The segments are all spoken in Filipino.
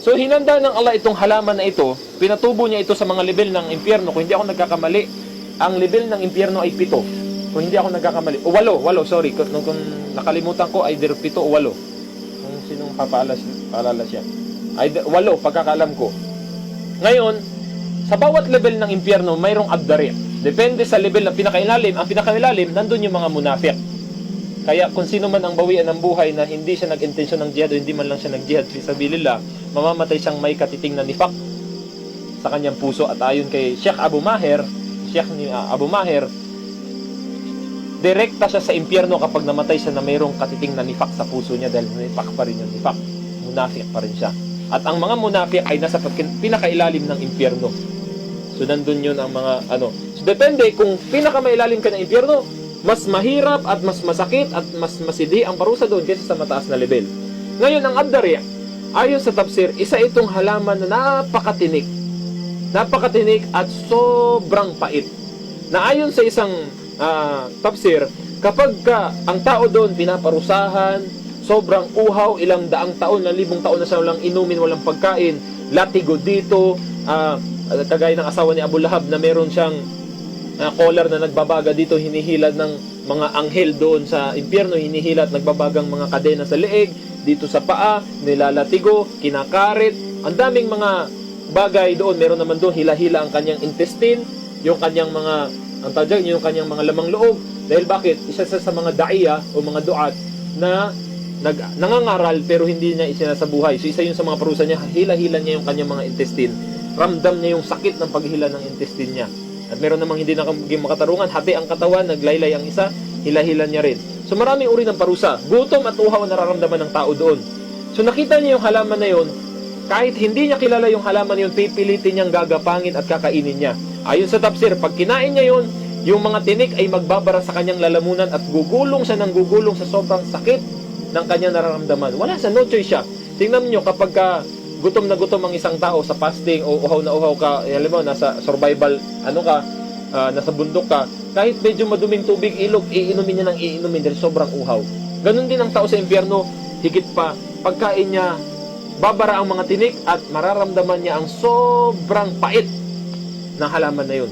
So hinanda ng Allah itong halaman na ito, pinatubo niya ito sa mga level ng impyerno. Kung hindi ako nagkakamali, ang level ng impyerno ay 7. Kung hindi ako nagkakamali, o 8, sorry. Kung nakalimutan ko, either 7 o 8. Kung sinong paalala siya. Either 8, pagkakaalam ko. Ngayon, sa bawat level ng impyerno, mayroong agdari. Depende sa level ng pinakailalim. Ang pinakailalim, nandun yung mga munafik. Kaya kung sino man ang bawian ng buhay na hindi siya nag-intensyon ng jihad o hindi man lang siya nag-jihad fi sabilillah, mamamatay siyang may katiting na nifak sa kanyang puso. At ayon kay Sheikh Abu Maher, direkta siya sa impyerno kapag namatay siya na mayroong katiting na nifak sa puso niya dahil nifak pa rin yung nifak. Munafik pa rin siya. At ang mga munafik ay nasa pinakailalim ng impyerno. So nandun yun ang mga So depende kung pinakamailalim ka ng impyerno, mas mahirap at mas masakit at mas masidi ang parusa doon kaysa sa mataas na level. Ngayon, ang Ad-Dari, ayon sa tafsir, isa itong halaman na napakatinik at sobrang pait. Na ayon sa isang tafsir, kapag ang tao doon pinaparusahan, sobrang uhaw, ilang daang taon, 1,000 taon na siya walang inumin, walang pagkain, latigo dito, kagaya ng asawa ni Abu Lahab na meron siyang collar na nagbabaga dito, hinihilad ng mga anghel doon sa impyerno, hinihilad, nagbabagang mga kadena sa leeg, dito sa paa, nilalatigo, kinakarit, ang daming mga bagay doon. Meron naman doon, hila-hila ang kanyang intestine, yung kanyang mga, yung kanyang mga lamang loob. Dahil bakit? Isa sa mga daiya o mga duat na nangangaral pero hindi niya isinasabuhay. So isa yun sa mga parusa niya, hila-hila niya yung kanyang mga intestine. Ramdam niya yung sakit ng paghila ng intestine niya. At meron namang hindi naging makatarungan, hati ang katawan, naglaylay ang isa, hila-hila niya rin. So maraming uri ng parusa. Gutom at uhaw ang nararamdaman ng tao doon. So nakita niya yung halaman na yun, kahit hindi niya kilala yung halaman na yun, pipilitin niyang gagapangin at kakainin niya. Ayon sa tafsir, pag kinain niya yun, yung mga tinik ay magbabara sa kanyang lalamunan at gugulong siya ng gugulong sa sobrang sakit ng kanyang nararamdaman. Wala sa no choice siya. Tingnan niyo kapag gutom na gutom ang isang tao sa fasting o uhaw na uhaw ka, alam mo, nasa survival, nasa bundok ka, kahit medyo maduming tubig, ilog, iinumin niya ng iinumin dahil sobrang uhaw. Ganon din ang tao sa impyerno, higit pa, pagkain niya, babara ang mga tinik at mararamdaman niya ang sobrang pait ng halaman na yun.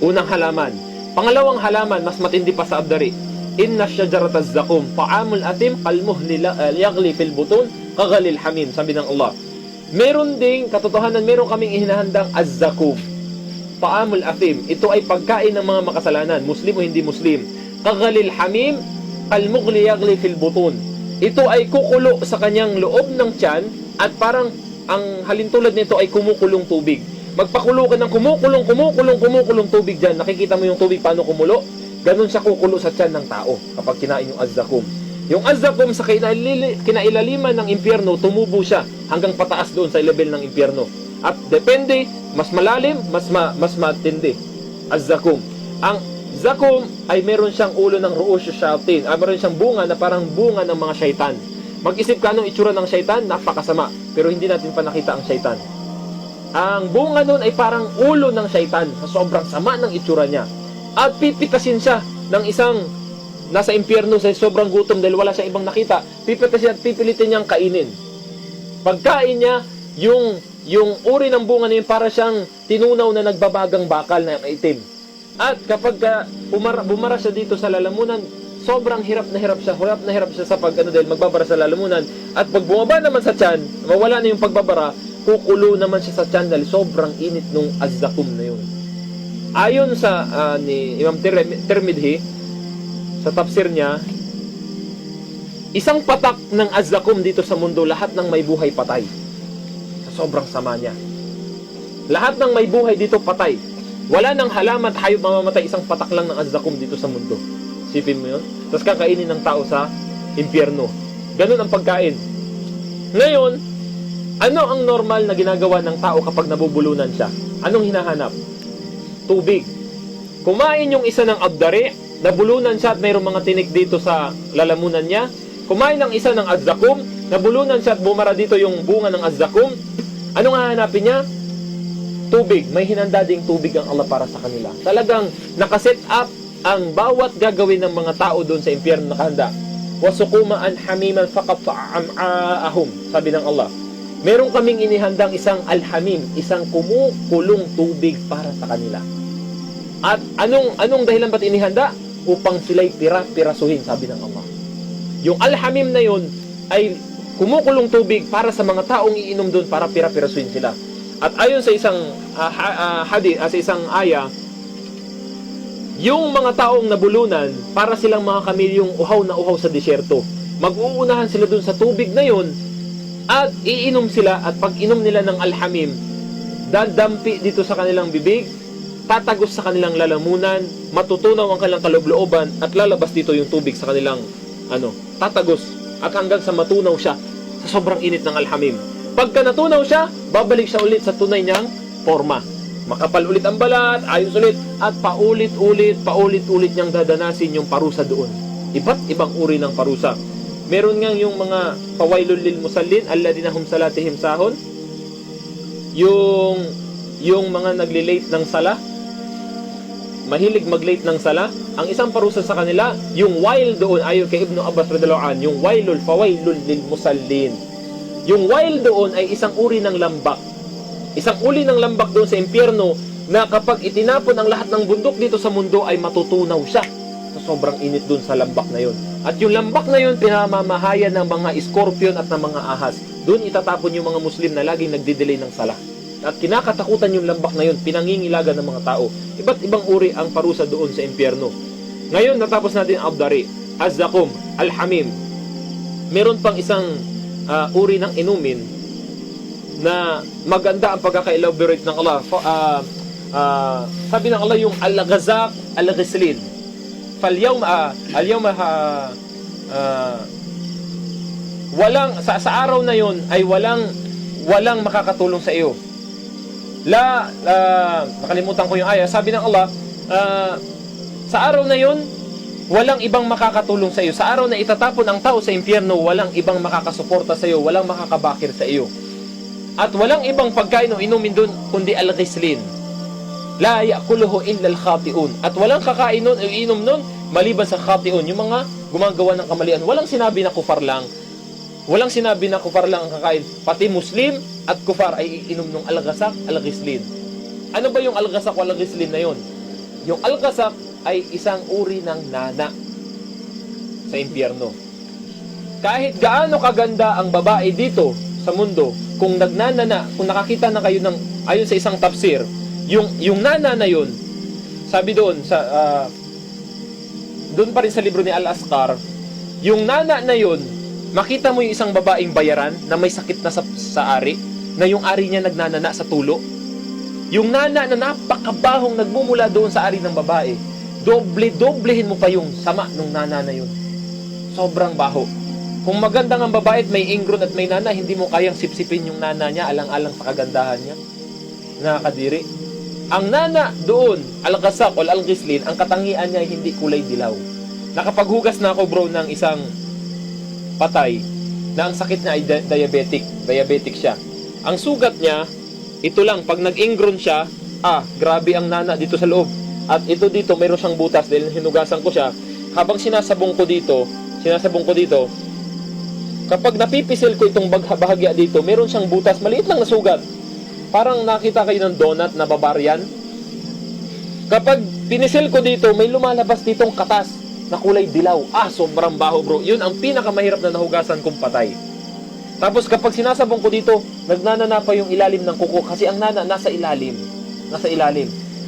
Unang halaman. Pangalawang halaman, mas matindi pa sa Ad-Dari. Inna syajarat az-zakum ta'amul atim kalmuhli yagli fil butun kagalil hamim. Sabi ng Allah, meron ding katotohanan, meron kaming ihinahandang az-zakum, ta'amul atim. Ito ay pagkain ng mga makasalanan, muslim o hindi muslim. Kagalil hamim kalmuhli yagli fil butun. Ito ay kukulo sa kanyang loob ng tiyan at parang ang halintulad nito ay kumukulong tubig. Magpakulo ka ng kumukulong tubig dyan. Nakikita mo yung tubig paano kumulo? Ganon siya kukulo sa tiyan ng tao kapag kinain yung az-zakum. Yung az-zakum sa kinailaliman ng impyerno, tumubo siya hanggang pataas doon sa level ng impyerno. At depende, mas malalim, mas matindi. Az-zakum. Ang zakum ay meron siyang ulo ng ru'us shayatin. Meron siyang bunga na parang bunga ng mga syaitan. Mag-isip ka nung itsura ng syaitan, napakasama. Pero hindi natin pa nakita ang syaitan. Ang bunga nun ay parang ulo ng syaitan sa sobrang sama ng itsura niya. At pipitasin siya ng isang nasa impyerno sa sobrang gutom dahil wala siyang ibang nakita. Pipitasin at pipilitin niyang kainin. Pagkain niya, yung uri ng bunga na yun para siyang tinunaw na nagbabagang bakal na itim. At kapag bumara siya dito sa lalamunan, sobrang hirap na hirap siya sa dahil magbabara sa lalamunan. At pag bumaba naman sa tiyan, mawala na yung pagbabara, kukulo naman siya sa tiyan dahil sobrang init nung az-zakum na yun. Ayon sa ni Imam Tirmidhi, sa tafsir niya, isang patak ng az-zakum dito sa mundo, lahat ng may buhay patay. Sa sobrang sama niya. Lahat ng may buhay dito patay. Wala nang halaman at hayop mamamatay, isang patak lang ng az-zakum dito sa mundo. Sipin mo yun? Tapos kakainin ng tao sa impyerno. Ganun ang pagkain. Ngayon, ano ang normal na ginagawa ng tao kapag nabubulunan siya? Anong hinahanap? Tubig. Kumain yung isa ng Ad-Dari, nabulunan siya at mayroong mga tinik dito sa lalamunan niya. Kumain ng isa ng az-zakum, nabulunan siya at bumara dito yung bunga ng az-zakum. Anong hahanapin niya? Tubig. May hinanda ding tubig ang Allah para sa kanila. Talagang nakaset up ang bawat gagawin ng mga tao doon sa impyerno, nakahanda. Wasukuma an hamiman faqat am'aahum. Sabi ng Allah. Meron kaming inihandang isang alhamim, isang kumukulong tubig para sa kanila. At anong dahilan ba't inihanda? Upang sila'y pirasuhin, sabi ng Allah. Yung alhamim na yun ay kumukulong tubig para sa mga taong iinom doon para pirasuhin sila. At ayon sa isang hadith, sa isang aya, yung mga taong nabulunan, para silang mga kamilyong uhaw na uhaw sa disyerto. Mag-uunahan sila doon sa tubig na yun at iinom sila, at pag inom nila ng alhamim, dadampi dito sa kanilang bibig, tatagos sa kanilang lalamunan, matutunaw ang kanilang kaloob-looban, at lalabas dito yung tubig sa kanilang tatagos, at hanggang sa matunaw siya sa sobrang init ng alhamim. Pagka natunaw siya, babalik siya ulit sa tunay niyang forma. Makapal ulit ang balat, ayos ulit, at paulit-ulit niyang dadanasin yung parusa doon. Iba't ibang uri ng parusa. Meron ngang yung mga fawailul lil musallin alladina hum salatihim sahun, yung mga nagli-late ng sala, mahilig mag-late ng sala. Ang isang parusa sa kanila, yung wail doon, ayon kay Ibnu Abbas radhiyallahu anhu, yung fawailul lil musallin. Yung wail doon ay isang uri ng lambak. Isang uri ng lambak doon sa impyerno na kapag itinapon ang lahat ng bundok dito sa mundo ay matutunaw siya. So, sobrang init doon sa lambak na yun. At yung lambak na yun, pinamamahayan ng mga scorpion at ng mga ahas. Doon itatapon yung mga Muslim na laging nagdidelay ng sala. At kinakatakutan yung lambak na yun, pinangingilagan ng mga tao. Iba't ibang uri ang parusa doon sa impyerno. Ngayon, natapos natin ang Abdari, Az-Zakum, Al-Hamim. Meron pang isang uri ng inumin na maganda ang pagkaka-elaborate ng Allah. Sabi ng Allah yung Al-Ghazaq, Al-Ghislin. Walang sa araw na yon ay walang makakatulong sa iyo. Nakalimutan ko yung aya. Sabi ng Allah, sa araw na yon, walang ibang makakatulong sa iyo. Sa araw na itatapon ang tao sa impyerno, walang ibang makakasuporta sa iyo, walang makakabakir sa iyo. At walang ibang pagkain o inumin doon kundi al-ghislin. La ya'kuluhu illa al-khati'un. At walang kakain nun o inom nun maliban sa khati'un, yung mga gumagawa ng kamalian. Walang sinabi na kufar lang. Walang sinabi na kufar lang ang kakain. Pati Muslim at kufar ay iinom ng al-ghasaq, al-ghislin. Ano ba yung al-ghasaq o al-ghislin na yun? Yung al-ghasaq ay isang uri ng nana sa impyerno. Kahit gaano kaganda ang babae dito sa mundo, kung nagnanana, kung nakakita na kayo ng, ayon sa isang tafsir, yung nana na yun, sabi doon doon pa rin sa libro ni Al-Asqar, yung nana na yun, makita mo yung isang babaeng bayaran na may sakit na sa ari, na yung ari niya nagnanana sa tulo. Yung nana na napakabahong nagmumula doon sa ari ng babae, doblehin mo pa yung sama ng nana na yun. Sobrang baho. Kung maganda ang babae at may ingron at may nana, hindi mo kayang sipsipin yung nana niya alang-alang sa kagandahan niya. Nakakadiri. Ang nana doon, al-ghasaq o al-ghislin, ang katangian niya ay hindi kulay dilaw. Nakapaghugas na ako bro ng isang patay na ang sakit niya ay diabetic. Diabetic siya. Ang sugat niya, ito lang, pag nag-ingron siya, grabe ang nana dito sa loob. At ito dito, mayroon siyang butas dahil hinugasan ko siya. Habang sinasabong ko dito, kapag napipisil ko itong bahagya dito, meron siyang butas, maliit lang na sugat. Parang nakita kayo ng donut na barbarian. Kapag pinisil ko dito, may lumalabas ditong katas na kulay dilaw. Sobrang baho bro. Yun ang pinakamahirap na nahugasan kong patay. Tapos kapag sinasabong ko dito, nagnanana pa yung ilalim ng kuko kasi ang nana nasa ilalim.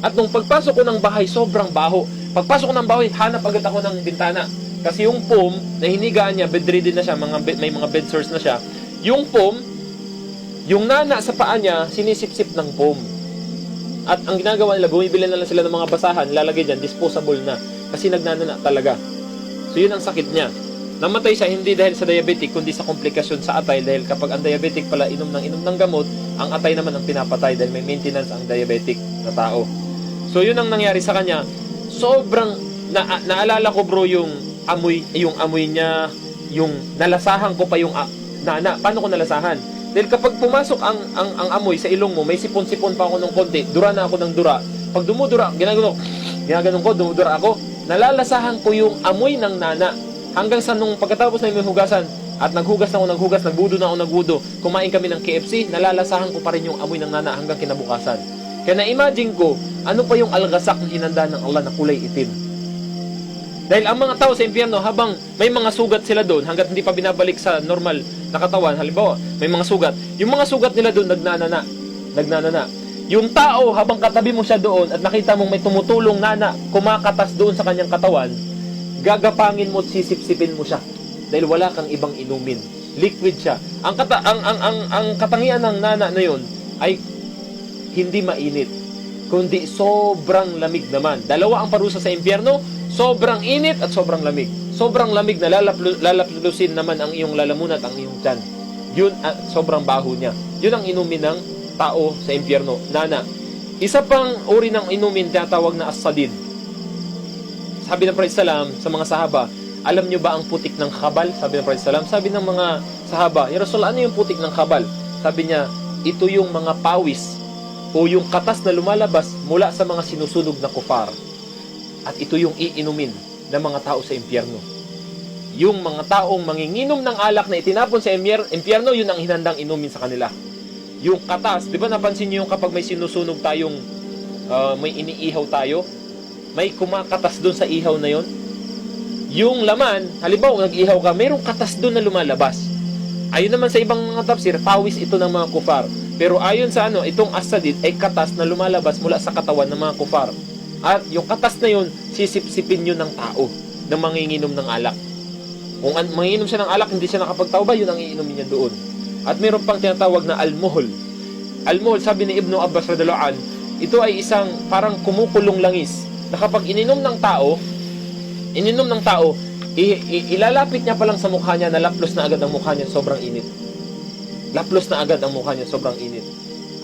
At nung pagpasok ko ng bahay, sobrang baho. Pagpasok ko ng bahay, hanap agad ako ng bintana. Kasi yung foam na hinigaan niya, bedridden na siya, may mga bed sores na siya. Yung foam, yung nana sa paa niya, sinisip-sip ng foam. At ang ginagawa nila, bumibili na lang sila ng mga basahan, lalagay dyan, disposable na. Kasi nagnanana talaga. So yun ang sakit niya. Namatay siya hindi dahil sa diabetic, kundi sa komplikasyon sa atay. Dahil kapag ang diabetic pala inom ng gamot, ang atay naman ang pinapatay dahil may maintenance ang diabetic na tao. So yun ang nangyari sa kanya. Sobrang, naalala ko bro yung amoy niya, yung nalasahan ko pa yung nana. Paano ko nalasahan? Dahil kapag pumasok ang amoy sa ilong mo, may sipon-sipon pa ako ng konti, dura na ako ng dura. Pag dumudura, ginaganon ko, dumudura ako, nalalasahan ko yung amoy ng nana. Hanggang sa nung pagkatapos na yung hugasan, At naghugas na ako naghugas, nagbudo na ako nagbudo. Kumain kami ng KFC, nalalasahan ko pa rin yung amoy ng nana hanggang kinabukasan. Kaya na-imagine ko, ano pa yung algasak na hinanda ng Allah na kulay itim. Dahil ang mga tao sa impyerno, habang may mga sugat sila doon, hanggat hindi pa binabalik sa normal na katawan, halimbawa, may mga sugat, yung mga sugat nila doon nagnanana. Yung tao, habang katabi mo siya doon at nakita mong may tumutulong nana, kumakatas doon sa kanyang katawan, gagapangin mo at sisipsipin mo siya. Dahil wala kang ibang inumin. Liquid siya. Ang katangian ng nana na yun ay hindi mainit, kundi sobrang lamig naman. Dalawa ang parusa sa impyerno, sobrang init at sobrang lamig. Sobrang lamig na lalaplusin naman ang iyong lalamunan at ang iyong tiyan. Yun, sobrang baho niya. Yun ang inumin ng tao sa impyerno, nana. Isa pang uri ng inumin tinatawag na as-sadid. Sabi ng Prophet Salam sa mga sahaba, alam nyo ba ang putik ng khabal? Sabi ng Prophet Salam. Sabi ng mga sahaba, Ya Rasul, ano yung putik ng khabal? Sabi niya, ito yung mga pawis o yung katas na lumalabas mula sa mga sinusunog na kufar. At ito yung iinumin ng mga tao sa impyerno. Yung mga taong manginginom ng alak na itinapon sa impyerno, yun ang hinandang inumin sa kanila. Yung katas, di ba napansin nyo yung kapag may sinusunog tayong, may iniihaw tayo, may kumakatas doon sa ihaw na yon. Yung laman, halimbawa nag-ihaw ka, mayroong katas doon na lumalabas. Ayon naman sa ibang mga tafsir, pawis ito ng mga kufar. Pero ayon sa itong as-sadid ay katas na lumalabas mula sa katawan ng mga kufar. At yung katas na yun, sisipsipin yun ng tao na manginginom ng alak. Kung manginginom siya ng alak, hindi siya nakapagtauba, yun ang iinumin niya doon. At mayroon pang tinatawag na al-muhol. Al-muhol, sabi ni Ibnu Abbas radhiyallahu anhu, ito ay isang parang kumukulong langis na kapag ininom ng tao, ilalapit niya pa lang sa mukha niya na laplos na agad ang mukha niya, sobrang init. Laplos na agad ang mukha niya, sobrang init.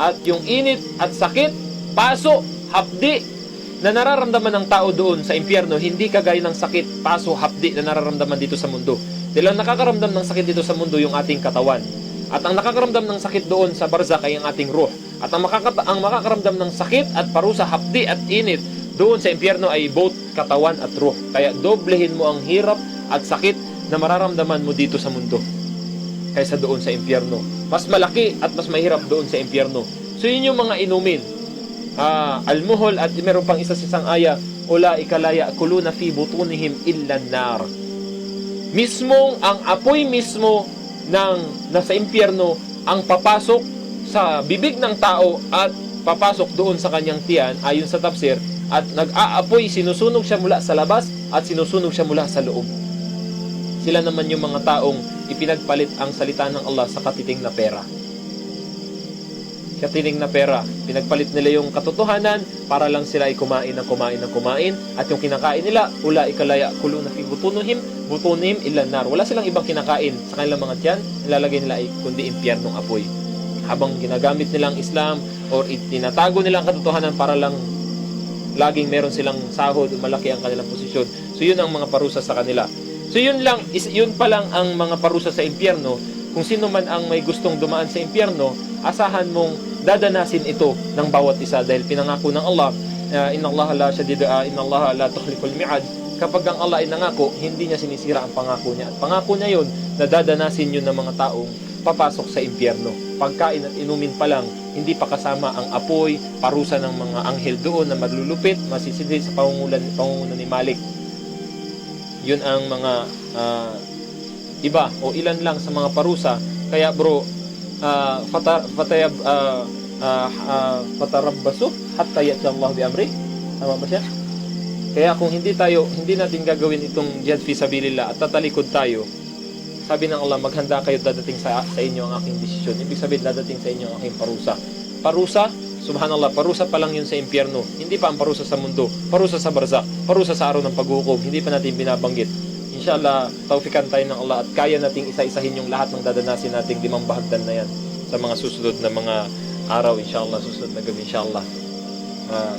At yung init at sakit, paso, hapdi, na nararamdaman ng tao doon sa impyerno, hindi kagaya ng sakit, paso, hapdi na nararamdaman dito sa mundo. Dahil ang nakakaramdam ng sakit dito sa mundo, yung ating katawan. At ang nakakaramdam ng sakit doon sa barzakh ay ang ating ruh. At ang makakaramdam ng sakit at parusa, hapdi at init, doon sa impyerno ay both katawan at ruh. Kaya doblehin mo ang hirap at sakit na mararamdaman mo dito sa mundo kaysa doon sa impyerno. Mas malaki at mas mahirap doon sa impyerno. So yun yung mga inumin. Al-muhol, at meron pang isa sa isang aya, ulaika la ya'kuluna fi butunihim illa an-nar. Mismong ang apoy mismo ng nasa impyerno ang papasok sa bibig ng tao at papasok doon sa kanyang tiyan, ayon sa tafsir, at nag-aapoy, sinusunog siya mula sa labas at sinusunog siya mula sa loob. Sila naman yung mga taong ipinagpalit ang salita ng Allah sa katiting na pera. Katiting na pera, pinagpalit nila yung katotohanan para lang sila ay kumain at yung kinakain nila, ulaika la ya'kuluna fi butunihim illa an-nar. Wala silang ibang kinakain sa kanilang mga tiyan, nilalagay nila ay kundi impyernong apoy. Habang ginagamit nilang Islam or itinatago nilang katotohanan para lang laging meron silang sahod, malaki ang kanilang posisyon. So yun ang mga parusa sa kanila. So yun pa lang ang mga parusa sa impyerno. Kung sino man ang may gustong dumaan sa impyerno, asahan mong dadanasin ito ng bawat isa dahil pinangako ng Allah, inna Allah la tukhliful mi'ad. Kapag ang Allah ay nangako, hindi niya sinisira ang pangako niya. At pangako niya yun na dadanasin yun ng mga taong papasok sa impyerno. Pagkain at inumin pa lang, hindi pa kasama ang apoy, parusa ng mga anghel doon na malulupit, masisindi sa pangunguna ni Malik. Yun ang mga iba o ilan lang sa mga parusa. Kaya bro, fatarabbasu hatta ya'ti Allah bi amri. Tama ba siya? Kaya kung hindi natin gagawin itong jihad fi sabilillah at tatalikod tayo, sabi ng Allah, maghanda kayo, dadating sa inyo ang aking desisyon. Ibig sabihin, dadating sa inyo ang aking parusa. Parusa, subhanallah, parusa pa lang yun sa impyerno. Hindi pa ang parusa sa mundo. Parusa sa barzakh. Parusa sa araw ng paghukom. Hindi pa natin binabanggit. Inshallah, tawfikan tayo ng Allah at kaya nating isa-isahin yung lahat ng dadanasin nating 5 bahagdan na yan sa mga susunod na mga araw, inshallah, susunod na gabi, inshallah.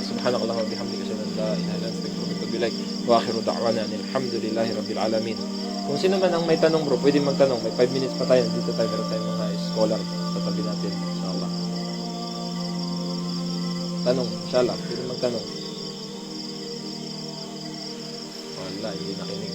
Subhanakallah wa bihamdika, asyhadu an la ilaha illa anta, astaghfiruka wa atubu ilaik. Wa akhiru da'wana alhamdulillahi rabbil alamin. Kung sino man ang may tanong bro, pwede magtanong. May 5 minutes pa tayo. Dito tayo, meron tayong mga scholar sa tabi natin. Inshallah. Tanong, inshallah. Pwede magtanong. Wala, hindi nakinig.